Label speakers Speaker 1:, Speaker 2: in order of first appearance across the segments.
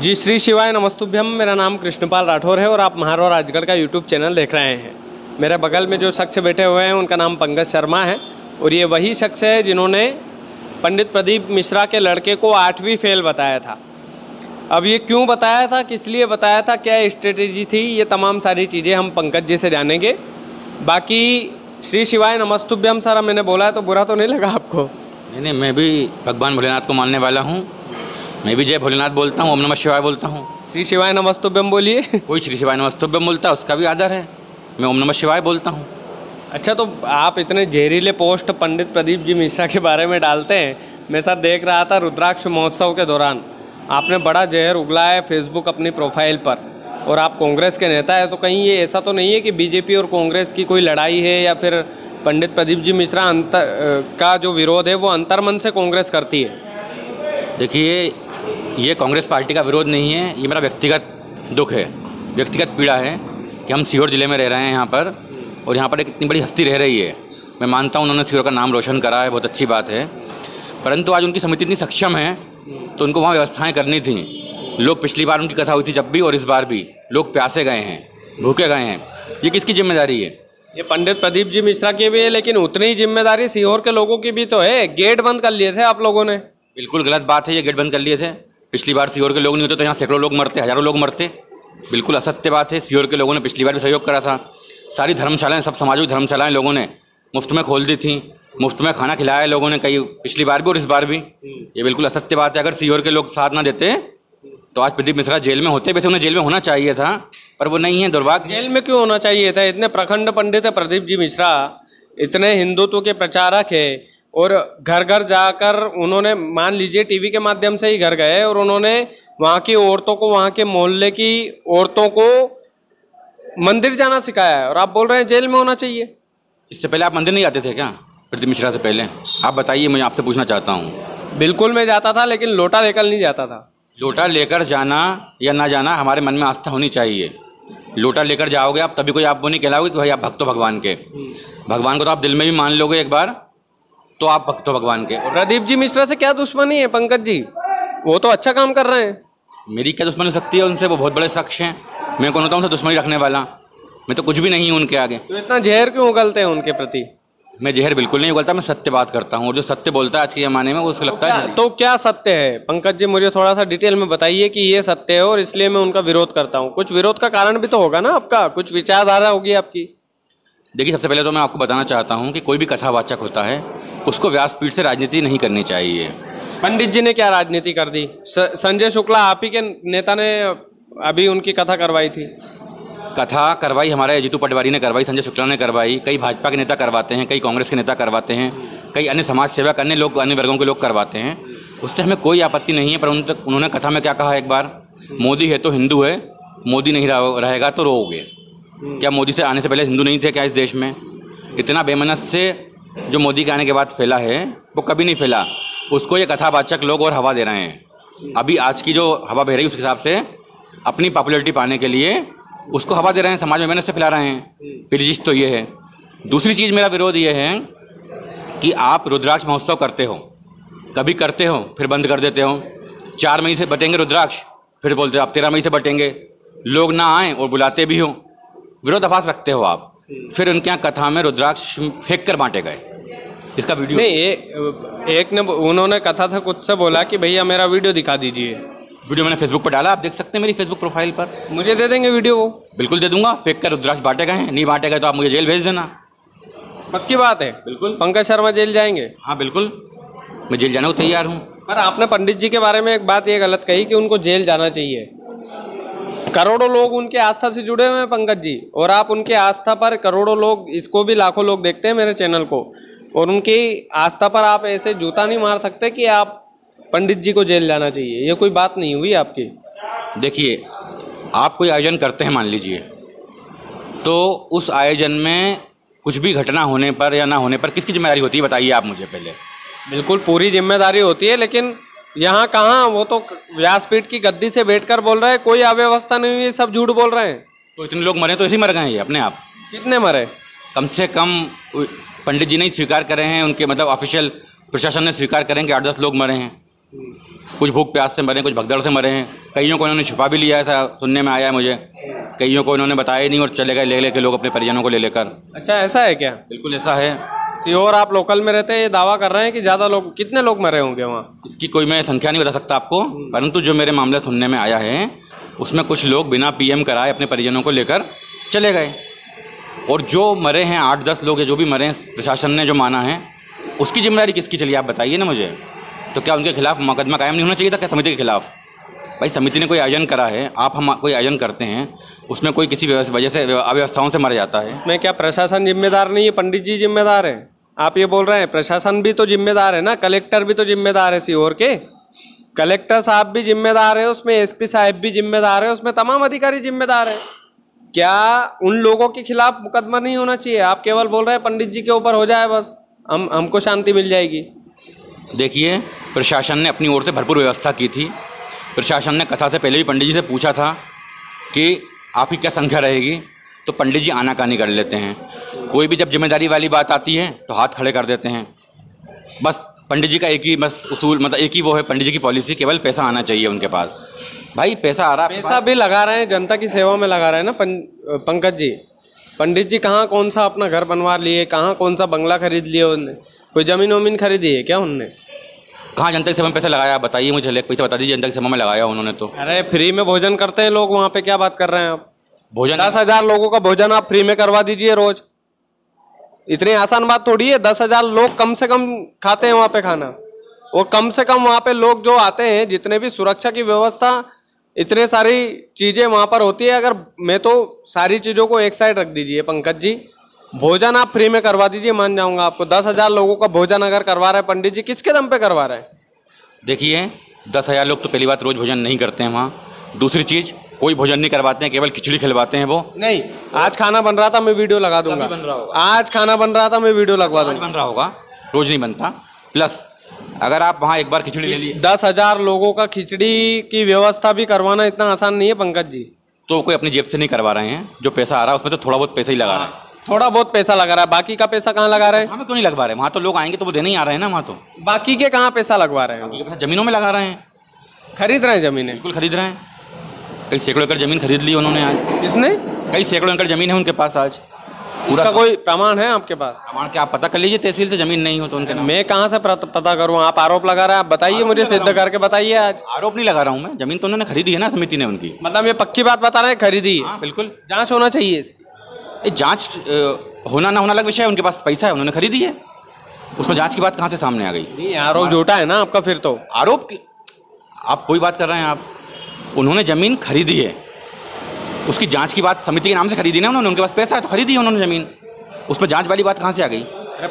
Speaker 1: जी श्री शिवाय नमस्तुभ्यम। मेरा नाम कृष्णपाल राठौर है और आप महारवा राजगढ़ का यूट्यूब चैनल देख रहे हैं। मेरे बगल में जो शख्स बैठे हुए हैं उनका नाम पंकज शर्मा है और ये वही शख्स है जिन्होंने पंडित प्रदीप मिश्रा के लड़के को 8वीं फेल बताया था। अब ये क्यों बताया था, किस लिए बताया था, क्या स्ट्रेटेजी थी, ये तमाम सारी चीज़ें हम पंकज जी से जानेंगे। बाकी श्री शिवाय नमस्तुभ्यम सर मैंने बोला है तो बुरा तो नहीं लगा आपको?
Speaker 2: नहीं, मैं भी भगवान भोलेनाथ को मानने वाला हूँ। मैं भी जय भोलेनाथ बोलता हूँ, ओम नमः शिवाय बोलता हूँ।
Speaker 1: श्री शिवाय नमस्तुभ्यम बोलिए।
Speaker 2: कोई श्री शिवाय नमस्तुभ्यम बोलता है उसका भी आदर है, मैं ओम नमः शिवाय बोलता हूँ।
Speaker 1: अच्छा, तो आप इतने जहरीले पोस्ट पंडित प्रदीप जी मिश्रा के बारे में डालते हैं। मैं सर देख रहा था रुद्राक्ष महोत्सव के दौरान आपने बड़ा जहर उगला है फेसबुक अपनी प्रोफाइल पर, और आप कांग्रेस के नेता है, तो कहीं ये ऐसा तो नहीं है कि बीजेपी और कांग्रेस की कोई लड़ाई है, या फिर पंडित प्रदीप जी मिश्रा का जो विरोध है वो अंतर्मन से कांग्रेस करती है?
Speaker 2: देखिए, ये कांग्रेस पार्टी का विरोध नहीं है, ये मेरा व्यक्तिगत दुख है, व्यक्तिगत पीड़ा है कि हम सीहोर ज़िले में रह रहे हैं यहाँ पर, और यहाँ पर एक इतनी बड़ी हस्ती रह रही है। मैं मानता हूँ उन्होंने सीहोर का नाम रोशन करा है, बहुत अच्छी बात है, परंतु आज उनकी समिति इतनी सक्षम है तो उनको वहाँ व्यवस्थाएं करनी थी। लोग पिछली बार उनकी कथा हुई थी जब भी, और इस बार भी लोग प्यासे गए हैं, भूखे गए हैं। ये किसकी जिम्मेदारी है?
Speaker 1: ये पंडित प्रदीप जी मिश्रा की भी है, लेकिन उतनी ही जिम्मेदारी सीहोर के लोगों की भी तो है। गेट बंद कर लिए थे आप लोगों ने।
Speaker 2: बिल्कुल गलत बात है, ये गेट बंद कर लिए थे। पिछली बार सीहोर के लोग नहीं होते तो यहाँ सैकड़ों लोग मरते, हज़ारों लोग मरते। बिल्कुल असत्य बात है। सीहोर के लोगों ने पिछली बार भी सहयोग करा था। सारी धर्मशालाएँ, सब सामाजिक धर्मशालाएँ लोगों ने मुफ्त में खोल दी थी, मुफ्त में खाना खिलाया लोगों ने, कई पिछली बार भी और इस बार भी। ये बिल्कुल असत्य बात है। अगर सीहोर के लोग साथ ना देते तो आज प्रदीप मिश्रा जेल में होते। वैसे उन्हें जेल में होना चाहिए था, पर वो नहीं है, दुर्भाग्य।
Speaker 1: जेल में क्यों होना चाहिए था? इतने प्रखंड पंडित है प्रदीप जी मिश्रा, इतने हिंदुत्व के प्रचारक है, और घर घर जाकर उन्होंने, मान लीजिए टीवी के माध्यम से ही घर गए और उन्होंने वहाँ की औरतों को, वहाँ के मोहल्ले की औरतों को मंदिर जाना सिखाया है, और आप बोल रहे हैं जेल में होना चाहिए।
Speaker 2: इससे पहले आप मंदिर नहीं जाते थे क्या प्रदीप मिश्रा से पहले? आप बताइए, मैं आपसे पूछना चाहता हूँ।
Speaker 1: बिल्कुल मैं जाता था, लेकिन लोटा लेकर नहीं जाता था।
Speaker 2: लोटा लेकर जाना या ना जाना, हमारे मन में आस्था होनी चाहिए। लोटा लेकर जाओगे आप तभी कोई आप वो नहीं कहलाओगे कि भाई आप भक्त हो भगवान के। भगवान को तो आप दिल में भी मान लोगे एक बार तो आप भक्त हो भगवान के।
Speaker 1: प्रदीप जी मिश्रा से क्या दुश्मनी है पंकज जी? वो तो अच्छा काम कर रहे हैं।
Speaker 2: मेरी क्या दुश्मनी हो सकती है उनसे? वो बहुत बड़े शख्स हैं। मैं कौन होता हूँ उनसे दुश्मनी रखने वाला? मैं तो कुछ भी नहीं हूँ उनके आगे।
Speaker 1: तो इतना जहर क्यों उगलते हैं उनके प्रति?
Speaker 2: मैं जहर बिल्कुल नहीं उगलता, मैं सत्य बात करता हूँ, और जो सत्य बोलता है आज के ज़माने में वो उसको लगता है।
Speaker 1: तो क्या सत्य है पंकज जी? मुझे थोड़ा सा डिटेल में बताइए कि ये सत्य है और इसलिए मैं उनका विरोध करता हूँ। कुछ विरोध का कारण भी तो होगा ना आपका, कुछ विचारधारा होगी आपकी।
Speaker 2: देखिए, सबसे पहले तो मैं आपको बताना चाहता हूँ कि कोई भी कथावाचक होता है उसको व्यासपीठ से राजनीति नहीं करनी चाहिए।
Speaker 1: पंडित जी ने क्या राजनीति कर दी? संजय शुक्ला आप ही के नेता ने अभी उनकी कथा करवाई थी।
Speaker 2: कथा करवाई हमारे जीतू पटवारी ने करवाई, संजय शुक्ला ने करवाई, कई भाजपा के नेता करवाते हैं, कई कांग्रेस के नेता करवाते हैं, कई अन्य समाज सेवक, अन्य लोग, अन्य वर्गों के लोग करवाते हैं। उससे हमें कोई आपत्ति नहीं है, पर उन्होंने कथा में क्या कहा एक बार? मोदी है तो हिंदू है, मोदी नहीं रहेगा तो रोओगे। क्या मोदी से आने से पहले हिंदू नहीं थे क्या इस देश में? इतना बेमनस से जो मोदी के आने के बाद फैला है वो कभी नहीं फैला। उसको ये कथावाचक लोग और हवा दे रहे हैं। अभी आज की जो हवा बह रही है उस हिसाब से अपनी पॉपुलैरिटी पाने के लिए उसको हवा दे रहे हैं, समाज में मेहनत से फैला रहे हैं। पहली चीज़ तो ये है। दूसरी चीज़, मेरा विरोध ये है कि आप रुद्राक्ष महोत्सव करते हो, कभी करते हो फिर बंद कर देते हो। 4 मई से बटेंगे रुद्राक्ष, फिर बोलते हो आप 13 मई से बटेंगे। लोग ना आएँ और बुलाते भी हो, विरोधाभास रखते हो आप। फिर उनके यहाँ कथा में रुद्राक्ष फेंक कर बांटे गए। इसका वीडियो
Speaker 1: नहीं, एक ने, उन्होंने कथा था खुद से बोला कि भैया मेरा वीडियो दिखा दीजिए।
Speaker 2: वीडियो मैंने फेसबुक पर डाला, आप देख सकते हैं मेरी फेसबुक प्रोफाइल पर।
Speaker 1: मुझे दे देंगे वीडियो? वो
Speaker 2: बिल्कुल दे दूंगा। फेंक कर रुद्राक्ष बांटे गए हैं, नहीं बांटे गए तो आप मुझे जेल भेज देना।
Speaker 1: पक्की बात है?
Speaker 2: बिल्कुल।
Speaker 1: पंकज शर्मा जेल जाएंगे?
Speaker 2: हाँ बिल्कुल, मैं जेल जाने को तैयार हूँ।
Speaker 1: पर आपने पंडित जी के बारे में एक बात ये गलत कही कि उनको जेल जाना चाहिए। करोड़ों लोग उनके आस्था से जुड़े हुए हैं पंकज जी, और आप उनके आस्था पर, करोड़ों लोग, इसको भी लाखों लोग देखते हैं मेरे चैनल को, और उनकी आस्था पर आप ऐसे जूता नहीं मार सकते कि आप पंडित जी को जेल जाना चाहिए। ये कोई बात नहीं हुई आपकी।
Speaker 2: देखिए, आप कोई आयोजन करते हैं मान लीजिए, तो उस आयोजन में कुछ भी घटना होने पर या ना होने पर किसकी जिम्मेदारी होती है बताइए आप मुझे पहले।
Speaker 1: बिल्कुल पूरी जिम्मेदारी होती है, लेकिन यहाँ कहाँ, वो तो व्यासपीठ की गद्दी से बैठकर बोल रहे हैं कोई अव्यवस्था नहीं हुई, सब झूठ बोल रहे हैं।
Speaker 2: तो इतने लोग मरे तो ऐसे ही मर गए हैं ये अपने आप?
Speaker 1: कितने मरे?
Speaker 2: कम से कम पंडित जी ने स्वीकार करे हैं, उनके मतलब ऑफिशियल प्रशासन ने स्वीकार करें कि 8-10 लोग मरे हैं। कुछ भूख प्यास से मरे, कुछ भगदड़ से मरे हैं, कईयों को इन्होंने छुपा भी लिया, ऐसा सुनने में आया है मुझे। कईयों को इन्होंने बताया नहीं और चले गए ले लेके लोग अपने परिजनों को ले लेकर।
Speaker 1: अच्छा, ऐसा है क्या?
Speaker 2: बिल्कुल ऐसा है।
Speaker 1: सीहोर आप लोकल में रहते हैं, ये दावा कर रहे हैं कि ज़्यादा लोग, कितने लोग मरे होंगे वहाँ?
Speaker 2: इसकी कोई मैं संख्या नहीं बता सकता आपको, परंतु जो मेरे मामले सुनने में आया है उसमें कुछ लोग बिना पीएम कराए अपने परिजनों को लेकर चले गए। और जो मरे हैं 8-10 लोग, जो भी मरे हैं, प्रशासन ने जो माना है उसकी जिम्मेदारी किसकी चली आप बताइए ना मुझे। तो क्या उनके खिलाफ मुकदमा कायम नहीं होना चाहिए था क्या समिति के खिलाफ? भाई समिति ने कोई आयोजन करा है, आप हम कोई आयोजन करते हैं, उसमें कोई किसी वजह से अव्यवस्थाओं से मर जाता है।
Speaker 1: इसमें क्या प्रशासन जिम्मेदार नहीं है, पंडित जी जिम्मेदार है? आप ये बोल रहे हैं प्रशासन भी तो जिम्मेदार है ना, कलेक्टर भी तो जिम्मेदार है, सीहोर के कलेक्टर साहब भी जिम्मेदार है, उसमें एसपी साहब भी जिम्मेदार है, उसमें तमाम अधिकारी जिम्मेदार है। क्या उन लोगों के खिलाफ मुकदमा नहीं होना चाहिए? आप केवल बोल रहे हैं पंडित जी के ऊपर हो जाए बस, हमको शांति मिल जाएगी।
Speaker 2: देखिए, प्रशासन ने अपनी ओर से भरपूर व्यवस्था की थी। प्रशासन ने कथा से पहले भी पंडित जी से पूछा था कि आपकी क्या संख्या रहेगी, तो पंडित जी आनाकानी कर लेते हैं। कोई भी जब जिम्मेदारी वाली बात आती है तो हाथ खड़े कर देते हैं। बस पंडित जी का एक ही बस उसूल, मतलब एक ही वो है पंडित जी की पॉलिसी, केवल पैसा आना चाहिए उनके पास। भाई पैसा आ रहा है,
Speaker 1: पैसा भी लगा रहे हैं, जनता की सेवा में लगा रहे हैं ना पंकज जी। पंडित जी कहाँ कौन सा अपना घर बनवा लिए, कहाँ कौन सा बंगला खरीद लिए उन्होंने? कोई ज़मीन वमीन खरीदी है क्या उनने?
Speaker 2: कहाँ जनता की सेवा में पैसा लगाया बताइए मुझे, एक पैसा बता दीजिए जनता की सेवा में लगाया उन्होंने तो।
Speaker 1: अरे फ्री में भोजन करते हैं लोग वहाँ पे, क्या बात कर रहे हैं आप?
Speaker 2: भोजन
Speaker 1: 10,000 लोगों का भोजन आप फ्री में करवा दीजिए रोज। इतनी आसान बात थोड़ी है। 10,000 लोग कम से कम खाते हैं वहाँ पे खाना, और कम से कम वहाँ पे लोग जो आते हैं, जितने भी सुरक्षा की व्यवस्था, इतने सारी चीज़ें वहाँ पर होती है। अगर मैं तो सारी चीज़ों को एक साइड रख दीजिए पंकज जी, भोजन आप फ्री में करवा दीजिए, मान जाऊँगा आपको। 10,000 लोगों का भोजन अगर करवा रहे हैं पंडित जी, किसके दम पे करवा रहे हैं?
Speaker 2: देखिए, 10,000 लोग तो पहली बात रोज़ भोजन नहीं करते हैं वहाँ। दूसरी चीज़, कोई भोजन नहीं करवाते हैं, केवल खिचड़ी खिलवाते हैं वो।
Speaker 1: नहीं, आज खाना बन रहा था, मैं वीडियो लगा दूंगा। आज खाना बन रहा था, मैं वीडियो लगवा दूंगा।
Speaker 2: बन रहा होगा, रोज़ नहीं बनता। प्लस अगर आप वहाँ एक बार खिचड़ी ले ली,
Speaker 1: 10,000 लोगों का खिचड़ी की व्यवस्था भी करवाना इतना आसान नहीं है पंकज जी।
Speaker 2: तो कोई अपनी जेब से नहीं करवा रहे हैं। जो पैसा आ रहा है उसमें तो थोड़ा बहुत पैसा ही लगा रहा है।
Speaker 1: थोड़ा बहुत पैसा लगा रहा है, बाकी का पैसा कहाँ लगा रहे हैं?
Speaker 2: हमें क्यों नहीं लगवा रहे? वहाँ तो लोग आएंगे तो वो देने ही आ रहे हैं ना वहाँ तो।
Speaker 1: बाकी के कहाँ पैसा लगवा रहे हैं?
Speaker 2: ये पैसा जमीनों में लगा रहे हैं,
Speaker 1: खरीद रहे हैं जमीनें।
Speaker 2: बिल्कुल खरीद रहे हैं। कई सैकड़ों एकड़ जमीन खरीद ली उन्होंने आज।
Speaker 1: कितने?
Speaker 2: कई सैकड़ों एकड़ जमीन है उनके पास आज।
Speaker 1: पूरा कोई प्रमाण है आपके पास?
Speaker 2: प्रमाण क्या आप पता कर लीजिए, तहसील से जमीन नहीं हो तो उनके नाम।
Speaker 1: मैं कहाँ से पता करूँ? आप आरोप लगा रहे हैं, आप बताइए मुझे, सिद्ध करके बताइए आज।
Speaker 2: आरोप नहीं लगा रहा हूँ मैं, जमीन तो उन्होंने खरीदी है ना समिति ने उनकी।
Speaker 1: मतलब ये पक्की बात बता रहे हैं, खरीदी है?
Speaker 2: हाँ बिल्कुल।
Speaker 1: जांच होना चाहिए इसकी।
Speaker 2: जांच होना ना होना अलग विषय है, उनके पास पैसा है, उन्होंने खरीदी है, उसमें जांच की बात कहाँ से सामने आ गई?
Speaker 1: नहीं, आरोप झूठा है ना आपका फिर तो।
Speaker 2: आरोप आप कोई बात कर रहे हैं आप, उन्होंने ज़मीन खरीदी है, उसकी जांच की बात समिति के नाम से खरीदी ना उन्होंने, उनके पास पैसा है तो खरीदी है उन्होंने ज़मीन, उसमें जांच वाली बात कहाँ से आ गई?
Speaker 1: अरे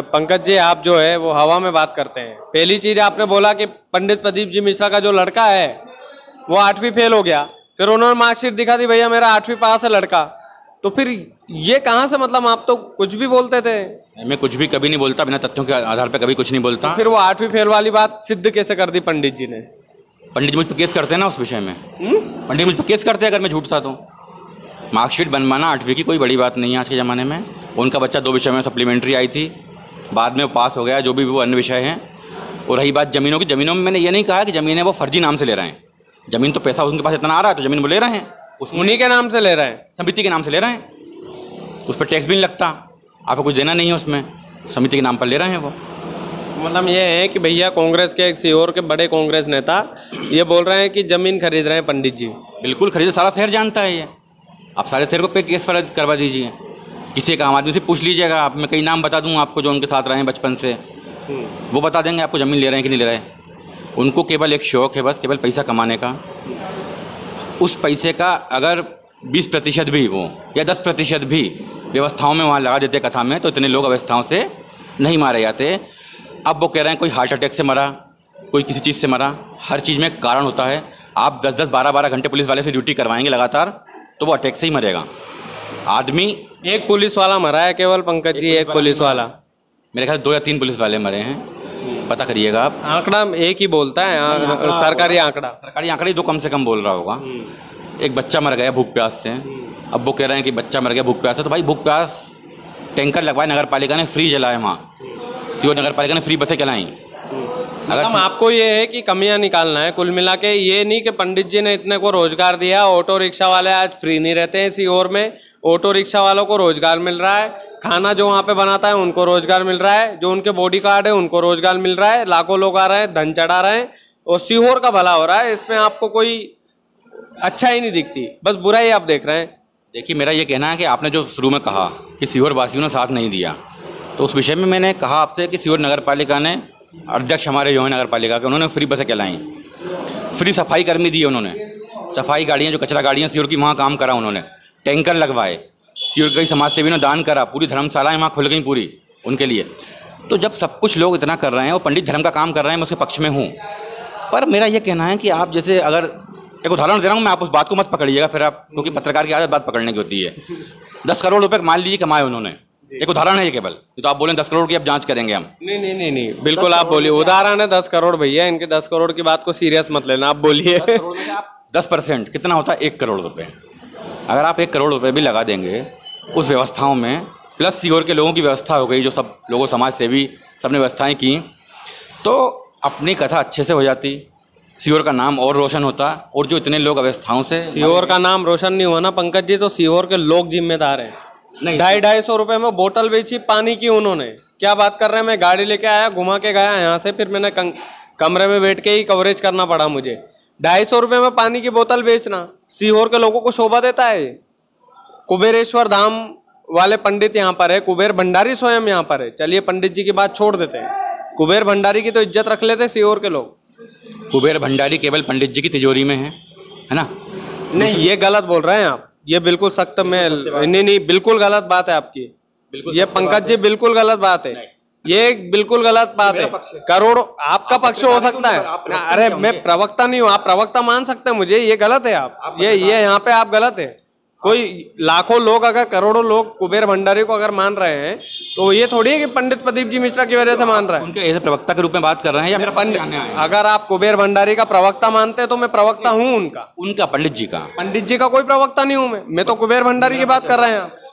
Speaker 1: पंकज जी, आप जो है वो हवा में बात करते हैं। पहली चीज़ आपने बोला कि पंडित प्रदीप जी मिश्रा का जो लड़का है वो 8वीं फेल हो गया, फिर उन्होंने मार्कशीट दिखा दी, भैया मेरा 8वीं पास है लड़का। तो फिर ये कहाँ से, मतलब आप तो कुछ भी बोलते थे।
Speaker 2: मैं कुछ भी कभी नहीं बोलता, बिना तथ्यों के आधार पर कभी कुछ नहीं बोलता।
Speaker 1: तो फिर वो 8वीं फेल वाली बात सिद्ध कैसे कर दी पंडित जी ने?
Speaker 2: पंडित जी मुझ पर केस करते हैं ना उस विषय में। पंडित मुझ पर केस करते हैं अगर मैं झूठ था तो। मार्कशीट बनवाना 8वीं की कोई बड़ी बात नहीं है आज के ज़माने में। उनका बच्चा 2 विषय में सप्लीमेंट्री आई थी, बाद में वो पास हो गया, जो भी वो अन्य विषय हैं। और रही बात ज़मीनों की, ज़मीनों में मैंने ये नहीं कहा कि ज़मीन है वो फर्जी नाम से ले रहे हैं। ज़मीन तो पैसा उनके पास इतना आ रहा है तो ज़मीन वो ले रहे हैं,
Speaker 1: उन्हीं के नाम से ले रहे हैं,
Speaker 2: समिति के नाम से ले रहे हैं। उस पर टैक्स भी नहीं लगता, आपको कुछ देना नहीं है उसमें, समिति के नाम पर ले रहे हैं वो।
Speaker 1: मतलब ये है कि भैया कांग्रेस के एक सीहोर के बड़े कांग्रेस नेता ये बोल रहे हैं कि ज़मीन खरीद रहे हैं पंडित जी।
Speaker 2: बिल्कुल खरीदे, सारा शहर जानता है ये। आप सारे शहर को पे केस करवा दीजिए, किसी एक आम आदमी से पूछ लीजिएगा आप, मैं कई नाम बता दूँ आपको जो उनके साथ रहे हैं बचपन से, वो बता देंगे आपको ज़मीन ले रहे हैं कि नहीं ले रहे हैं। उनको केवल एक शौक़ है, बस केवल पैसा कमाने का। उस पैसे का अगर 20% भी वो या 10% भी व्यवस्थाओं में वहाँ लगा देते कथा में, तो इतने लोग अवस्थाओं से नहीं मारे जाते। अब वो कह रहे हैं कोई हार्ट अटैक से मरा, कोई किसी चीज़ से मरा। हर चीज़ में एक कारण होता है। आप 10-10, 12-12 घंटे पुलिस वाले से ड्यूटी करवाएंगे लगातार, तो वो अटैक से ही मरेगा आदमी।
Speaker 1: एक पुलिस वाला मरा है केवल पंकज जी, एक पुलिस वाला।
Speaker 2: मेरे ख्याल 2 या 3 पुलिस वाले मरे हैं, पता करिएगा आप।
Speaker 1: आंकड़ा एक ही बोलता है, सरकारी आंकड़ा
Speaker 2: ही 2 कम से कम बोल रहा होगा। एक बच्चा मर गया भूख प्यास से। अब वो कह रहे हैं कि बच्चा मर गया भूख प्यास से, तो भाई भूख प्यास टैंकर लगवाए, नगर पालिका ने फ्री जलाए, वहाँ सीहोर नगर पालिका ने फ्री बसें चलाई,
Speaker 1: मतलब आपको ये है कि कमियां निकालना है कुल मिला के, ये नहीं कि पंडित जी ने इतने को रोजगार दिया, ऑटो रिक्शा वाले आज फ्री नहीं रहते हैं सीहोर में, ऑटो रिक्शा वालों को रोजगार मिल रहा है, खाना जो वहाँ पे बनाता है उनको रोजगार मिल रहा है, जो उनके बॉडी गार्ड है उनको रोजगार मिल रहा है, लाखों लोग आ रहे हैं, धन चढ़ा रहे हैं और सीहोर का भला हो रहा है। इसमें आपको कोई अच्छा ही नहीं दिखती, बस बुराई आप देख रहे हैं।
Speaker 2: देखिए, मेरा ये कहना है कि आपने जो शुरू में कहा कि सीहोर वासियों ने साथ नहीं दिया, तो उस विषय में मैंने कहा आपसे कि सीहोर नगर पालिका ने, अध्यक्ष हमारे जो है नगर पालिका के, उन्होंने फ्री बसें चलाई, फ्री सफाई कर्मी दिए, उन्होंने सफाई गाड़ियाँ, जो कचरा गाड़ियाँ सीहोर की, वहाँ काम करा, उन्होंने टैंकर लगवाए, सीहोर कई समाज सेवी ने दान करा, पूरी धर्मशालाएँ वहाँ खुल गई पूरी उनके लिए। तो जब सब कुछ लोग इतना कर रहे हैं और पंडित धर्म का काम कर रहे हैं, मैं उसके पक्ष में हूँ। पर मेरा ये कहना है कि आप जैसे, अगर एक उदाहरण दे रहा हूँ मैं, आप उस बात को मत पकड़िएगा फिर आप, क्योंकि पत्रकार की आदत बात पकड़ने की होती है। 10 करोड़ रुपए मान लीजिए कमाए उन्होंने, एक उदाहरण है ये केवल, तो आप बोलें 10 करोड़ की अब जांच करेंगे हम।
Speaker 1: नहीं, बिल्कुल आप बोलिए, उदाहरण है 10 करोड़ भैया, इनके 10 करोड़ की बात को सीरियस मत लेना, आप बोलिए।
Speaker 2: 10% कितना होता है? 1 करोड़ रुपए। अगर आप 1 करोड़ रुपए भी लगा देंगे उस व्यवस्थाओं में, प्लस सीहोर के लोगों की व्यवस्था हो गई, जो सब लोगों समाज सेवी सबने व्यवस्थाएं की, तो अपनी कथा अच्छे से हो जाती, सीहोर का नाम और रोशन होता। और जो इतने लोग अवस्थाओं से,
Speaker 1: सीहोर का नाम रोशन नहीं हुआ ना पंकज जी, तो सीहोर के लोग जिम्मेदार हैं।
Speaker 2: नहीं,
Speaker 1: 250-250 रुपए में बोतल बेची पानी की उन्होंने, क्या बात कर रहे हैं। मैं गाड़ी लेके आया, घुमा के गया यहाँ से, फिर मैंने कमरे में बैठ के ही कवरेज करना पड़ा मुझे। 250 रुपए में पानी की बोतल बेचना सीहोर के लोगों को शोभा देता है? कुबेरेश्वर धाम वाले पंडित यहाँ पर है, कुबेर भंडारी स्वयं यहाँ पर है। चलिए पंडित जी की बात छोड़ देते हैं, कुबेर भंडारी की तो इज्जत रख लेते सीहोर के लोग।
Speaker 2: कुबेर भंडारी केवल पंडित जी की तिजोरी में है ना?
Speaker 1: नहीं, ये गलत बोल रहे हैं आप, ये बिल्कुल सख्त में नहीं, बिल्कुल गलत बात है आपकी, ये पंकज जी बिल्कुल गलत बात है, ये बिल्कुल गलत बात है। करोड़ आपका पक्ष हो सकता है, अरे मैं प्रवक्ता नहीं हूँ, आप प्रवक्ता मान सकते हैं मुझे, ये गलत है आप ये यहाँ पे आप गलत है। कोई लाखों लोग, अगर करोड़ों लोग कुबेर भंडारी को अगर मान रहे हैं, तो ये थोड़ी है कि पंडित प्रदीप जी मिश्रा की वजह से मान रहे हैं।
Speaker 2: उनके ऐसे प्रवक्ता के रूप में बात कर रहे हैं या मेरा पंडित?
Speaker 1: अगर आप कुबेर भंडारी का प्रवक्ता मानते हैं तो मैं प्रवक्ता हूँ उनका
Speaker 2: पंडित जी का।
Speaker 1: पंडित जी का कोई प्रवक्ता नहीं हूँ मैं तो कुबेर भंडारी की बात कर रहे हैं।